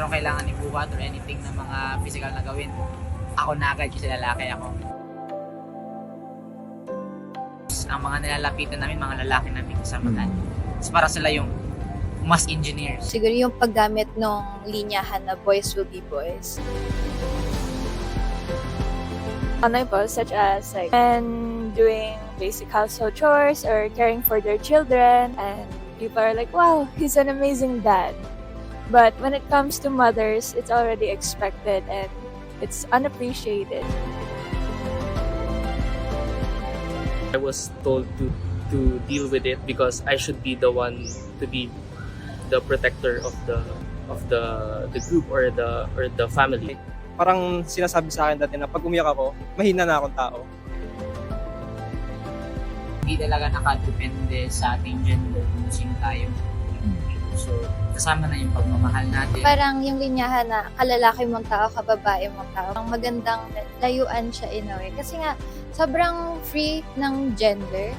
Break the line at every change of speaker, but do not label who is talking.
merong kailangan ibuhat or anything na mga physical na gawin, ako na agad kasi lalaki ako. Ang mga nilalapitan namin, mga lalaki namin kasamahan. So para sila yung mas engineers.
Siguro yung paggamit ng linyahan na boys will be boys.
Such as like men doing basic household chores or caring for their children, and people are like, wow, he's an amazing dad. But when it comes to mothers, it's already expected and it's unappreciated.
I was told to deal with it because I should be the one to be the protector of the group or the family.
Parang sinasabi sa akin dati na pag umiyak ako, mahina na akong tao.
Hindi talaga nakadepende sa ating gender kung sino tayo. So, kasama na yung pagmamahal natin.
Parang yung linyahan na kalalaki mong tao, kababae mong tao. Ang magandang layuan siya in a way. Kasi nga, sobrang free ng gender.